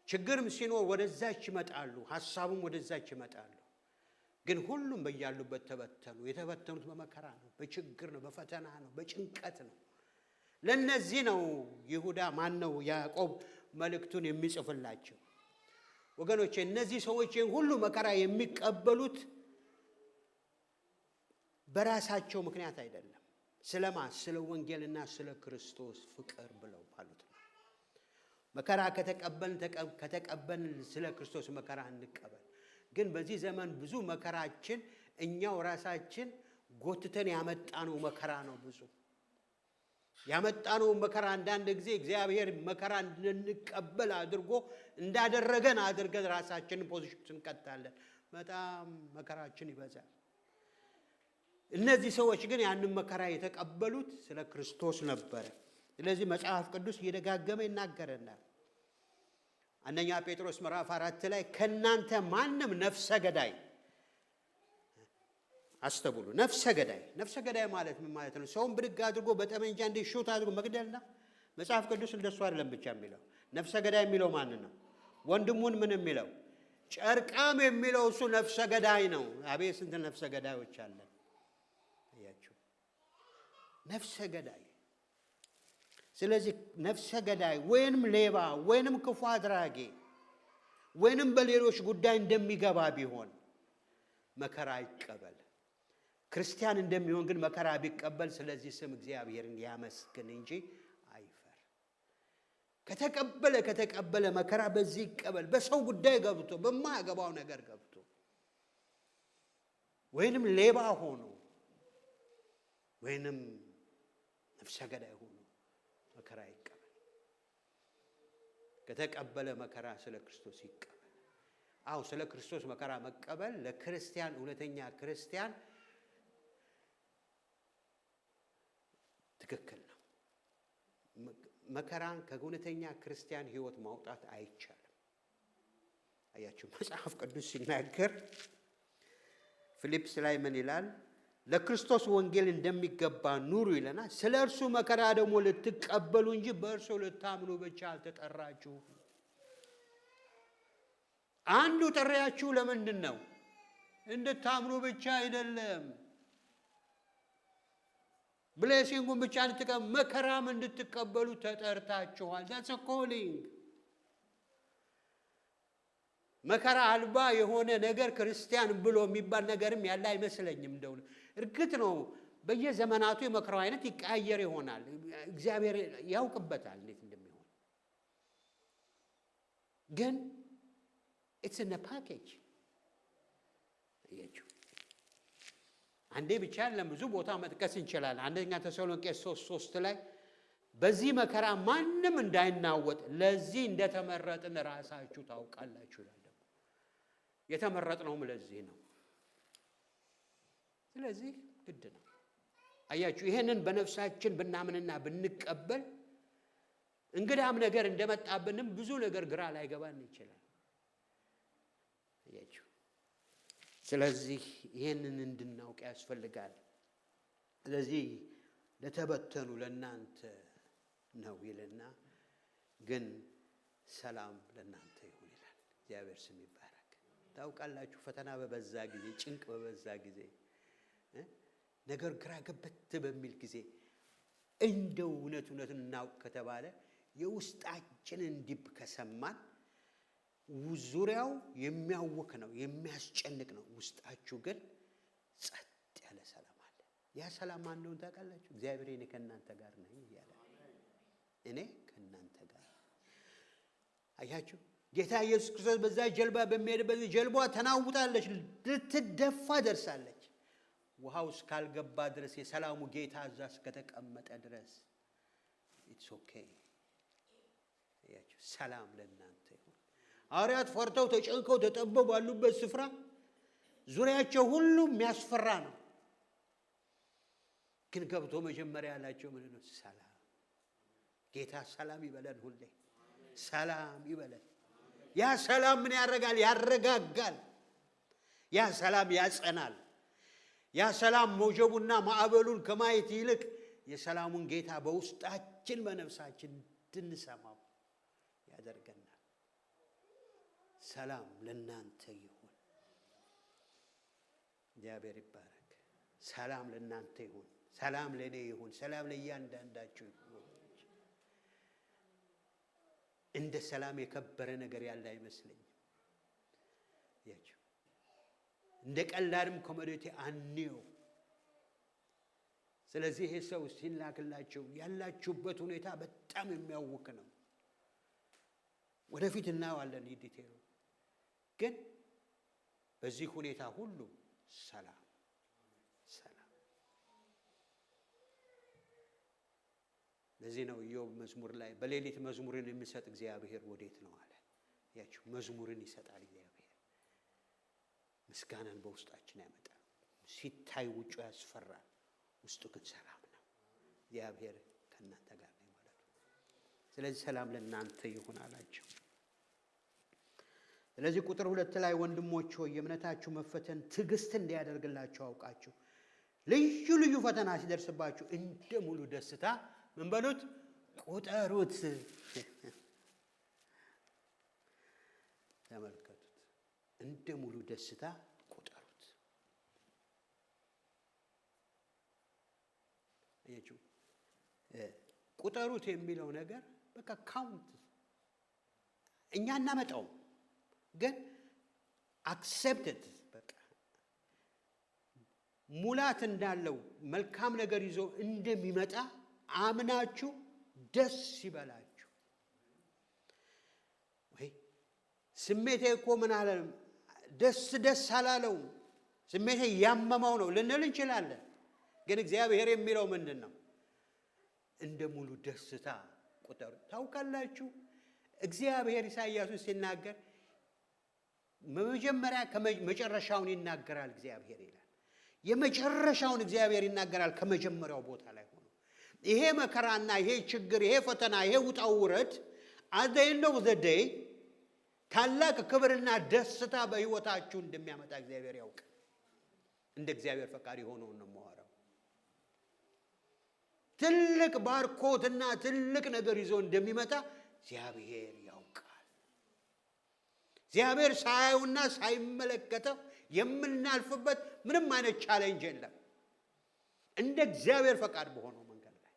ችግርም ሲኖር ወደዛች ይመጣሉ፣ ሐሳቡም ወደዛች ይመጣሉ። ግን ሁሉም በያሉበት ተበተኑ። የተበተኑት በመከራ ነው፣ በችግር ነው፣ በፈተና ነው፣ በጭንቀት ነው። ለነዚህ ነው ይሁዳ ማነው ያዕቆብ መልእክቱን የሚጽፍላቸው። ወገኖቼ እነዚህ ሰዎች ሁሉ መከራ የሚቀበሉት በራሳቸው ምክንያት አይደለም። ስለማ ስለ ወንጌልና ስለ ክርስቶስ ፍቅር ብለው ማለት ነው። መከራ ከተቀበልን ስለ ክርስቶስ መከራ እንቀበል። ግን በዚህ ዘመን ብዙ መከራችን እኛው ራሳችን ጎትተን ያመጣነው መከራ ነው። ብዙ ያመጣነው መከራ አንዳንድ ጊዜ እግዚአብሔር መከራ እንድንቀበል አድርጎ እንዳደረገን አድርገን ራሳችንን ፖዚሽን እንቀጣለን። በጣም መከራችን ይበዛል። እነዚህ ሰዎች ግን ያንን መከራ የተቀበሉት ስለ ክርስቶስ ነበር። ስለዚህ መጽሐፍ ቅዱስ እየደጋገመ ይናገረናል። አንደኛ ጴጥሮስ ምዕራፍ 4 ላይ ከናንተ ማንም ነፍሰ ገዳይ አስተውሉ። ነፍሰ ገዳይ ማለት ምን ማለት ነው? ሰውን ብድግ አድርጎ በጠመንጃ እንዲሾት አድርጎ መግደልና መጽሐፍ ቅዱስ እንደሱ አይደለም ብቻ የሚለው። ነፍሰ ገዳይ የሚለው ማን ነው? ወንድሙን ምን የሚለው ጨርቃም የሚለው እሱ ነፍሰ ገዳይ ነው። አቤት ስንት ነፍሰ ገዳዮች አለን። አያችሁ፣ ነፍሰ ገዳይ። ስለዚህ ነፍሰ ገዳይ ወይንም ሌባ ወይንም ክፉ አድራጊ ወይንም በሌሎች ጉዳይ እንደሚገባ ቢሆን መከራ ይቀበል። ክርስቲያን እንደሚሆን ግን መከራ ቢቀበል ስለዚህ ስም እግዚአብሔርን ያመስግን እንጂ አይፈር። ከተቀበለ መከራ በዚህ ይቀበል። በሰው ጉዳይ ገብቶ በማያገባው ነገር ገብቶ ወይንም ሌባ ሆኖ ወይንም ነፍሰ ገዳይ ሆኖ መከራ ይቀበል። ከተቀበለ መከራ ስለ ክርስቶስ ይቀበል። አዎ ስለ ክርስቶስ መከራ መቀበል ለክርስቲያን እውነተኛ ክርስቲያን ትክክል ነው። መከራን ከእውነተኛ ክርስቲያን ሕይወት ማውጣት አይቻልም። አያችሁ መጽሐፍ ቅዱስ ሲናገር ፊልጵስ ላይ ምን ይላል? ለክርስቶስ ወንጌል እንደሚገባ ኑሩ ይለናል። ስለ እርሱ መከራ ደግሞ ልትቀበሉ እንጂ በእርሱ ልታምኑ ብቻ አልተጠራችሁም። አንዱ ጥሪያችሁ ለምንድን ነው? እንድታምኑ ብቻ አይደለም። ብሌሲንጉን ብቻ እንድትቀበሉ መከራም እንድትቀበሉ ተጠርታችኋል። that's a calling። መከራ አልባ የሆነ ነገር ክርስቲያን ብሎ የሚባል ነገርም ያለ አይመስለኝም። እንደው እርግጥ ነው በየዘመናቱ የመከራው አይነት ይቀያየር ይሆናል። እግዚአብሔር ያውቅበታል እንዴት እንደሚሆን። ግን it's in a package። አያችሁ አንዴ ብቻ ለብዙ ቦታ መጥቀስ እንችላለን። አንደኛ ተሰሎንቄ 3:3 ላይ በዚህ መከራ ማንም እንዳይናወጥ ለዚህ እንደተመረጥን ራሳችሁ ታውቃላችሁ ይላል። ደግሞ የተመረጥነውም ለዚህ ነው። ስለዚህ ግድ ነው። አያችሁ ይሄንን በነፍሳችን ብናምንና ብንቀበል እንግዳም ነገር እንደመጣብንም ብዙ ነገር ግራ ላይገባን ይችላል። አያችሁ ስለዚህ ይሄንን እንድናውቅ ያስፈልጋል። ስለዚህ ለተበተኑ ለናንተ ነው ይልና ግን ሰላም ለናንተ ይሁን ይላል። እግዚአብሔር ስም ይባረክ። ታውቃላችሁ ፈተና በበዛ ጊዜ፣ ጭንቅ በበዛ ጊዜ፣ ነገር ግራ ገብት በሚል ጊዜ እንደው እውነቱን እናውቅ ከተባለ የውስጣችንን ዲብ ከሰማን ዙሪያው የሚያውክ ነው፣ የሚያስጨንቅ ነው። ውስጣችሁ ግን ጸጥ ያለ ሰላም አለ። ያ ሰላም ማን ነው ታውቃላችሁ? እግዚአብሔር እኔ ከእናንተ ጋር ነኝ እያለ እኔ ከእናንተ ጋር። አያችሁ ጌታ ኢየሱስ ክርስቶስ በዛ ጀልባ በሚሄድበት ጀልባዋ ተናውጣለች፣ ልትደፋ ደርሳለች። ውሃው እስካልገባ ድረስ የሰላሙ ጌታ እዛ እስከተቀመጠ ድረስ ኢትስ ኦኬ። አያችሁ ሰላም ለእናንተ ይሁን። ሐዋርያት ፈርተው ተጨንቀው ተጠበው ባሉበት ስፍራ ዙሪያቸው ሁሉ የሚያስፈራ ነው። ግን ገብቶ መጀመሪያ ያላቸው ምን ነው? ሰላም። ጌታ ሰላም ይበለን፣ ሁሌ ሰላም ይበለን። ያ ሰላም ምን ያደርጋል? ያረጋጋል። ያ ሰላም ያጸናል። ያ ሰላም ሞጀቡና ማዕበሉን ከማየት ይልቅ የሰላሙን ጌታ በውስጣችን በነፍሳችን እንድንሰማው ያደርገናል። ሰላም ለእናንተ ይሁን። እግዚአብሔር ይባረክ። ሰላም ለእናንተ ይሁን። ሰላም ለእኔ ይሁን። ሰላም ለእያንዳንዳችሁ ይሁን። እንደ ሰላም የከበረ ነገር ያለ አይመስለኝም። ያችሁ እንደ ቀላልም ኮሞዲቲ አንየው። ስለዚህ ይሄ ሰው ሲላክላቸው ያላችሁበት ሁኔታ በጣም የሚያውክ ነው። ወደፊት እናየዋለን ዲቴሉ። ግን በዚህ ሁኔታ ሁሉ ሰላም። ለዚህ ነው ኢዮብ መዝሙር ላይ በሌሊት መዝሙርን የሚሰጥ እግዚአብሔር ወዴት ነው አለ። ያችሁ መዝሙርን ይሰጣል እግዚአብሔር። ምስጋናን በውስጣችን ያመጣል። ሲታይ ውጩ ያስፈራል፣ ውስጡ ግን ሰላም ነው። እግዚአብሔር ከእናንተ ጋር ነው ማለት ነው። ስለዚህ ሰላም ለእናንተ ይሁን አላቸው። ስለዚህ ቁጥር 2 ላይ ወንድሞች ሆይ የእምነታችሁ መፈተን ትዕግስት እንዲያደርግላችሁ አውቃችሁ ልዩ ልዩ ፈተና ሲደርስባችሁ እንደ ሙሉ ደስታ ምን በሉት? ቁጠሩት። ተመልከቱት፣ እንደ ሙሉ ደስታ ቁጠሩት። አያችሁ፣ ቁጠሩት የሚለው ነገር በቃ ካውንት እኛ እናመጣው ግን አክሴፕትድ በቃ ሙላት እንዳለው መልካም ነገር ይዞ እንደሚመጣ አምናችሁ ደስ ይበላችሁ። ወይ ስሜቴ እኮ ምን አለ ደስ አላለው ስሜቴ ያመመው ነው ልንል እንችላለን። ግን እግዚአብሔር የሚለው ምንድን ነው? እንደ ሙሉ ደስታ ቁጠሩ። ታውቃላችሁ እግዚአብሔር ኢሳይያስን ሲናገር መጀመሪያ ከመጨረሻውን ይናገራል እግዚአብሔር ይላል። የመጨረሻውን እግዚአብሔር ይናገራል ከመጀመሪያው ቦታ ላይ ሆኖ። ይሄ መከራና ይሄ ችግር ይሄ ፈተና ይሄ ውጣ ውረድ at the end of the day ታላቅ ክብርና ደስታ በሕይወታችሁ እንደሚያመጣ እግዚአብሔር ያውቃል። እንደ እግዚአብሔር ፈቃድ የሆነውን ነው የማወራው። ትልቅ ባርኮትና ትልቅ ነገር ይዞ እንደሚመጣ እግዚአብሔር ያውቃል። እግዚአብሔር ሳያዩና ሳይመለከተው የምናልፍበት ምንም አይነት ቻሌንጅ የለም። እንደ እግዚአብሔር ፈቃድ በሆነው መንገድ ላይ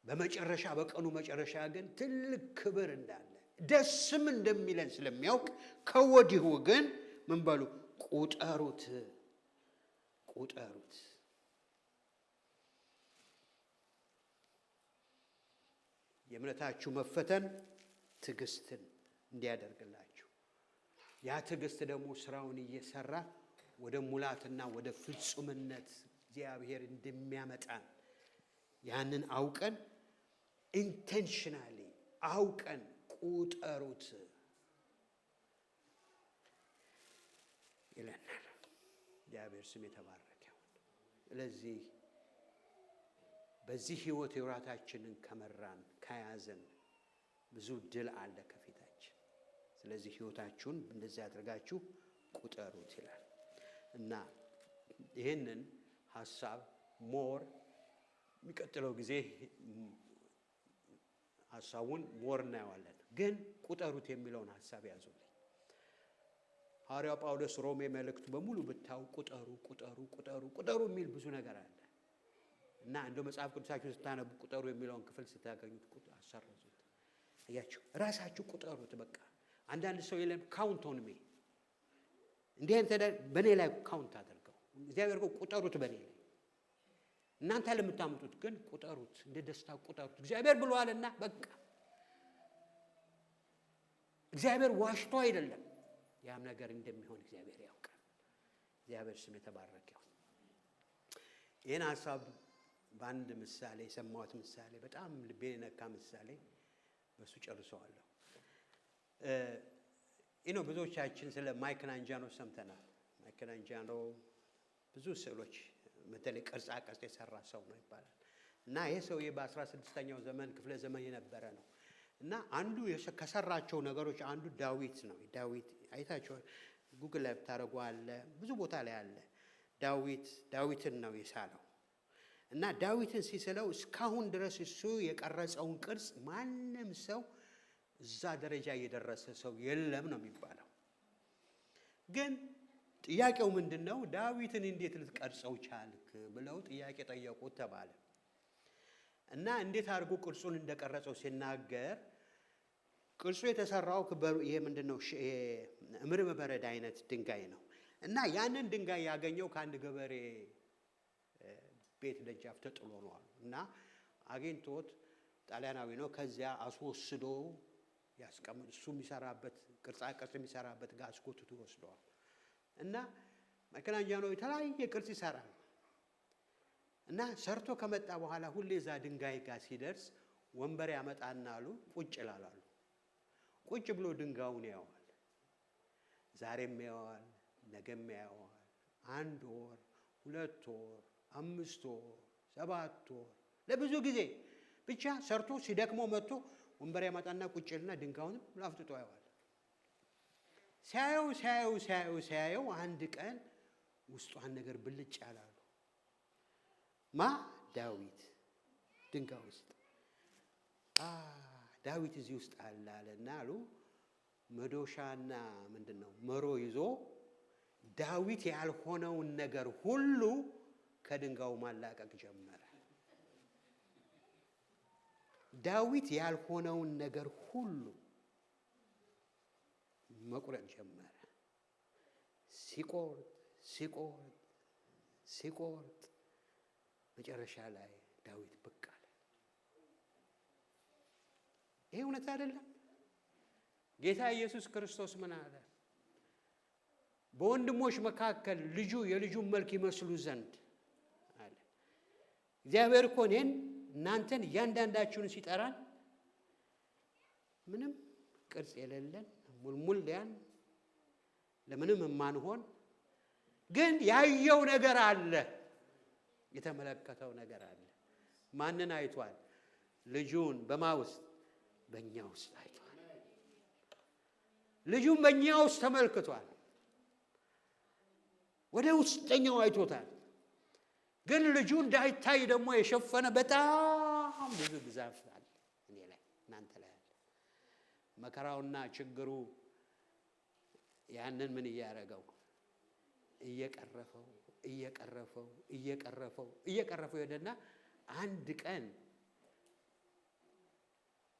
በመጨረሻ በቀኑ መጨረሻ ግን ትልቅ ክብር እንዳለ ደስም እንደሚለን ስለሚያውቅ ከወዲሁ ግን ምን በሉ ቁጠሩት። የእምነታችሁ መፈተን ትዕግስትን እንዲያደርግላችሁ ያ ትዕግስት ደግሞ ስራውን እየሰራ ወደ ሙላትና ወደ ፍጹምነት እግዚአብሔር እንደሚያመጣን ያንን አውቀን ኢንቴንሽናሊ አውቀን ቁጠሩት ይለናል። እግዚአብሔር ስም የተባረከ ይሁን። ስለዚህ በዚህ ህይወት የራታችንን ከመራን ከያዘን ብዙ ድል አለ ከፊታችን። ስለዚህ ህይወታችሁን እንደዚህ አድርጋችሁ ቁጠሩት ይላል እና ይህንን ሐሳብ ሞር የሚቀጥለው ጊዜ ሐሳቡን ሞር እናየዋለን። ግን ቁጠሩት የሚለውን ሐሳብ ያዙልኝ። ሐዋርያው ጳውሎስ ሮሜ መልእክቱ በሙሉ ብታው ቁጠሩ የሚል ብዙ ነገር አለ እና እንደው መጽሐፍ ቅዱሳችሁን ስታነቡ ቁጠሩ የሚለውን ክፍል ስታገኙት አሰረዙት። አያችሁ ራሳችሁ ቁጠሩት። በቃ አንዳንድ ሰው የለም ካውንት ኦን ሚ እንዲህ አይነት በእኔ ላይ ካውንት አድርገው እግዚአብሔር ቁጠሩት በእኔ ላይ እናንተ ለምታምጡት ግን ቁጠሩት፣ እንደ ደስታ ቁጠሩት እግዚአብሔር ብሏልና በቃ እግዚአብሔር ዋሽቶ አይደለም ያም ነገር እንደሚሆን እግዚአብሔር ያውቃል። እግዚአብሔር ስም የተባረከ ይሁን። ይህን ሐሳብ በአንድ ምሳሌ የሰማሁት ምሳሌ በጣም ልቤን የነካ ምሳሌ በሱ ጨርሰዋለሁ። ብዙዎቻችን ስለ ማይክላንጃኖ ሰምተናል። ማይክላንጃኖ ብዙ ስዕሎች በተለይ ቅርጻ ቅርጽ የሰራ ሰው ነው ይባላል እና ይሄ ሰውዬ በ16ኛው ዘመን ክፍለ ዘመን የነበረ ነው እና አንዱ ከሰራቸው ነገሮች አንዱ ዳዊት ነው። ዳዊት አይታችኋል፣ ጉግል ላይ ብታረጉ አለ፣ ብዙ ቦታ ላይ አለ። ዳዊትን ነው የሳለው እና ዳዊትን ሲስለው እስካሁን ድረስ እሱ የቀረጸውን ቅርጽ ማንም ሰው እዛ ደረጃ የደረሰ ሰው የለም ነው የሚባለው። ግን ጥያቄው ምንድነው? ዳዊትን እንዴት ልትቀርጸው ቻልክ ብለው ጥያቄ ጠየቁት ተባለ እና እንዴት አድርጎ ቅርጹን እንደቀረጸው ሲናገር ቅርጹ የተሰራው ይሄ ምንድነው እምርም በረድ አይነት ድንጋይ ነው እና ያንን ድንጋይ ያገኘው ከአንድ ገበሬ ቤት ደጃፍ ተጥሎ ነው እና አግኝቶት ጣሊያናዊ ነው። ከዚያ አስወስዶ ያስቀምጥ እሱ የሚሰራበት ቅርጻ ቅርጽ የሚሰራበት ጋር አስጎትቶ ይወስደዋል። እና ማይክላንጃሎ የተለያየ ቅርጽ ይሰራል። እና ሰርቶ ከመጣ በኋላ ሁሌ እዛ ድንጋይ ጋር ሲደርስ ወንበር ያመጣና አሉ ቁጭ ይላሉ። ቁጭ ብሎ ድንጋዩን ያየዋል። ዛሬም ያየዋል፣ ነገም ያየዋል። 1 ወር፣ 2 ወር፣ 5 ወር፣ 7 ወር ለብዙ ጊዜ ብቻ ሰርቶ ሲደክመው መጥቶ ወንበር ያመጣና ቁጭ ይልና ድንጋዩንም ላፍጥጦ ያየዋል። ሲያየው አንድ ቀን ውስጧን ነገር ብልጭ ያላሉ ዳዊት ድንጋይ ውስጥ ዳዊት እዚህ ውስጥ አለና አሉ መዶሻና ምንድነው መሮ ይዞ ዳዊት ያልሆነውን ነገር ሁሉ ከድንጋዩ ማላቀቅ ጀመረ። ዳዊት ያልሆነውን ነገር ሁሉ መቁረጥ ጀመረ። ሲቆርጥ መጨረሻ ላይ ዳዊት ብቅ አለ። ይሄ እውነት አይደለም? ጌታ ኢየሱስ ክርስቶስ ምን አለ? በወንድሞች መካከል የልጁን መልክ ይመስሉ ዘንድ አለ። እግዚአብሔር እኮ እኔን እናንተን እያንዳንዳችሁን ሲጠራን ምንም ቅርጽ የሌለን ሙልሙልያን ለምንም የማንሆን ግን ያየው ነገር አለ፣ የተመለከተው ነገር አለ። ማንን አይቷል? ልጁን በማ ውስጥ? በእኛ ውስጥ አይቷል። ልጁን በእኛ ውስጥ ተመልክቷል። ወደ ውስጠኛው አይቶታል። ግን ልጁ እንዳይታይ ደግሞ የሸፈነ በጣም ብዙ ግዛፍ አለ እኔ ላይ እናንተ ላይ አለ። መከራውና ችግሩ ያንን ምን እያደረገው እየቀረፈው ሄደና አንድ ቀን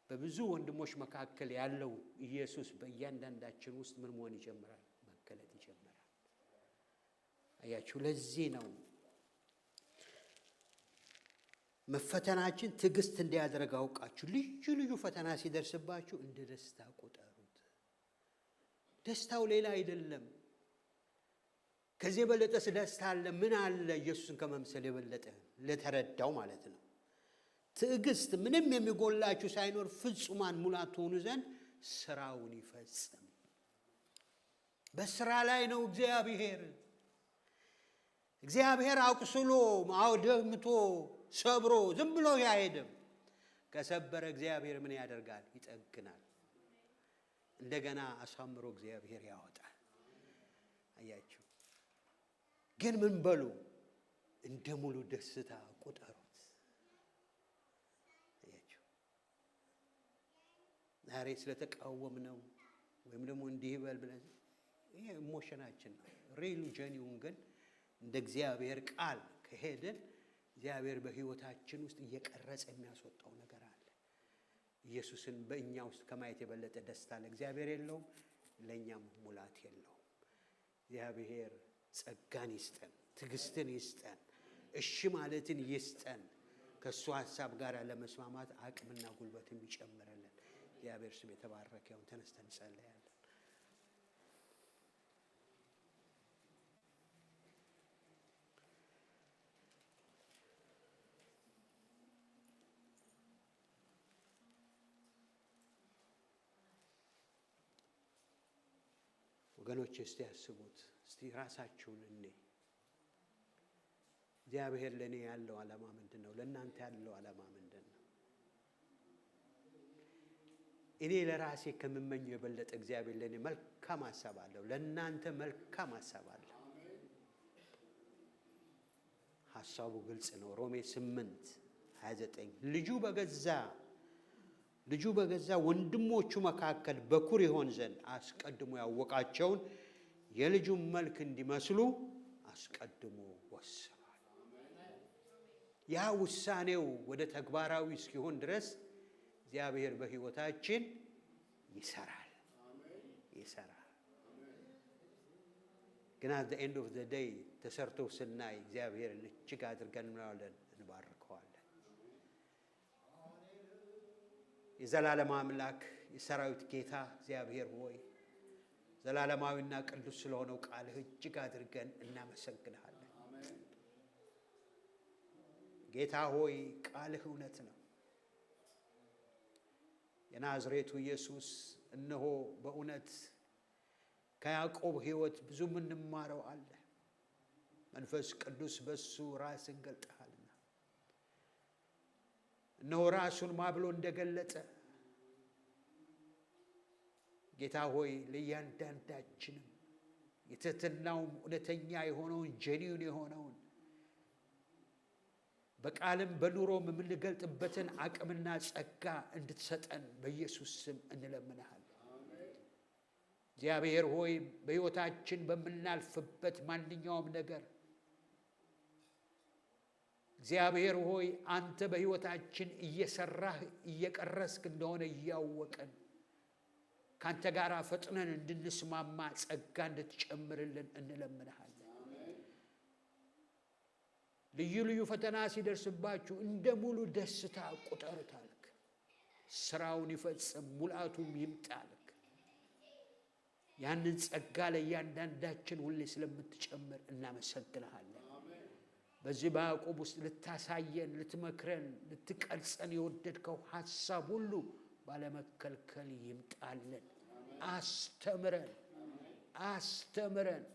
በብዙ ወንድሞች መካከል ያለው ኢየሱስ በእያንዳንዳችን ውስጥ ምን መሆን ይጀምራል? መገለጥ ይጀምራል። አያችሁ፣ ለዚህ ነው መፈተናችን ትዕግስት እንዲያደርግ አውቃችሁ ልዩ ፈተና ሲደርስባችሁ እንደ ደስታ ቁጠሩት። ደስታው ሌላ አይደለም። ከዚህ የበለጠስ ደስታ አለ? ምን አለ? ኢየሱስን ከመምሰል የበለጠ ለተረዳው ማለት ነው። ትዕግስት ምንም የሚጎላችሁ ሳይኖር ፍጹማን ሙላት ትሆኑ ዘንድ ስራውን ይፈጽም። በስራ ላይ ነው እግዚአብሔር አቁስሎ አውድምቶ ሰብሮ ዝም ብሎ አይሄድም። ከሰበረ እግዚአብሔር ምን ያደርጋል? ይጠግናል። እንደገና አሳምሮ እግዚአብሔር ያወጣል። አያችሁ። ግን ምን በሉ? እንደ ሙሉ ደስታ ቁጠሩት። አያችሁ። ዛሬ ስለተቃወምነው ወይም ደግሞ እንዲህ ይበል ብለን ይሄ ኢሞሽናችን ነው። ሪሉ ጀኒውን ግን እንደ እግዚአብሔር ቃል ከሄድን እግዚአብሔር በህይወታችን ውስጥ እየቀረጸ የሚያስወጣው ነገር አለ። ኢየሱስን በእኛ ውስጥ ከማየት የበለጠ ደስታ ለእግዚአብሔር የለውም፣ ለእኛም ሙላት የለውም። እግዚአብሔር ጸጋን ይስጠን፣ ትዕግስትን ይስጠን፣ እሺ ማለትን ይስጠን። ከእሱ ሀሳብ ጋር ለመስማማት አቅምና ጉልበትን ይጨምረልን። እግዚአብሔር ስም የተባረከ ይሁን። ተነስተን እንጸልያለን። ወገኖች እስቲ ያስቡት፣ እስቲ ራሳችሁን እኔ እግዚአብሔር ለኔ ያለው ዓላማ ምንድነው? ለእናንተ ያለው ዓላማ ምንድነው? እኔ ለራሴ ከምመኘው የበለጠ እግዚአብሔር ለኔ መልካም ሐሳብ አለው፣ ለእናንተ መልካም ሐሳብ አለው። ሐሳቡ ግልጽ ነው። ሮሜ 8:29 ልጁ በገዛ ወንድሞቹ መካከል በኩር ይሆን ዘንድ አስቀድሞ ያወቃቸውን የልጁን መልክ እንዲመስሉ አስቀድሞ ወስኗል። ያ ውሳኔው ወደ ተግባራዊ እስኪሆን ድረስ እግዚአብሔር በሕይወታችን ይሰራል። ግን at the end of the day ተሰርቶ ስናይ እግዚአብሔርን እጅግ አድርገን እንባርከዋለን። የዘላለም አምላክ የሰራዊት ጌታ እግዚአብሔር ሆይ ዘላለማዊና ቅዱስ ስለሆነው ቃልህ እጅግ አድርገን እናመሰግንሃለን። ጌታ ሆይ ቃልህ እውነት ነው። የናዝሬቱ ኢየሱስ እነሆ በእውነት ከያዕቆብ ሕይወት ብዙ የምንማረው አለ። መንፈስ ቅዱስ በሱ ራስን ገልጠሃልና እነሆ ራሱን ማብሎ እንደገለጠ ጌታ ሆይ ለእያንዳንዳችንም የትህትናውም እውነተኛ የሆነውን ጄኒውን የሆነውን በቃልም በኑሮም የምንገልጥበትን አቅምና ጸጋ እንድትሰጠን በኢየሱስ ስም እንለምንሃለን። እግዚአብሔር ሆይ በሕይወታችን በምናልፍበት ማንኛውም ነገር እግዚአብሔር ሆይ አንተ በሕይወታችን እየሰራህ እየቀረስክ እንደሆነ እያወቅን ካንተ ጋር ፈጥነን እንድንስማማ ጸጋ እንድትጨምርልን እንለምንሃለን። ልዩ ልዩ ፈተና ሲደርስባችሁ እንደ ሙሉ ደስታ ቁጠሩት አልክ። ስራውን ይፈጽም ሙላቱም ይምጣ አልክ። ያንን ጸጋ ለእያንዳንዳችን ሁሌ ስለምትጨምር እናመሰግንሃለን። በዚህ በያዕቆብ ውስጥ ልታሳየን፣ ልትመክረን፣ ልትቀርጸን የወደድከው ሐሳብ ሁሉ ባለመከልከል ይምጣልን። አስተምረን።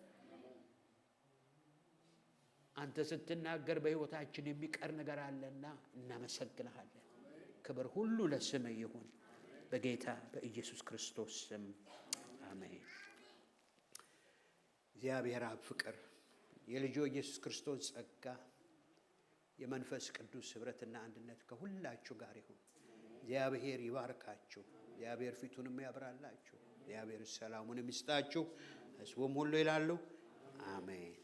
አንተ ስትናገር በሕይወታችን የሚቀር ነገር አለና እናመሰግንሃለን። ክብር ሁሉ ለስምህ ይሁን በጌታ በኢየሱስ ክርስቶስ ስም አሜን። እግዚአብሔር አብ ፍቅር፣ የልጁ ኢየሱስ ክርስቶስ ጸጋ፣ የመንፈስ ቅዱስ ኅብረትና አንድነት ከሁላችሁ ጋር ይሁን። እግዚአብሔር ይባርካችሁ። እግዚአብሔር ፊቱንም ያብራላችሁ። እግዚአብሔር ሰላሙን ይስጣችሁ። ሕዝቡም ሁሉ ይላሉ አሜን።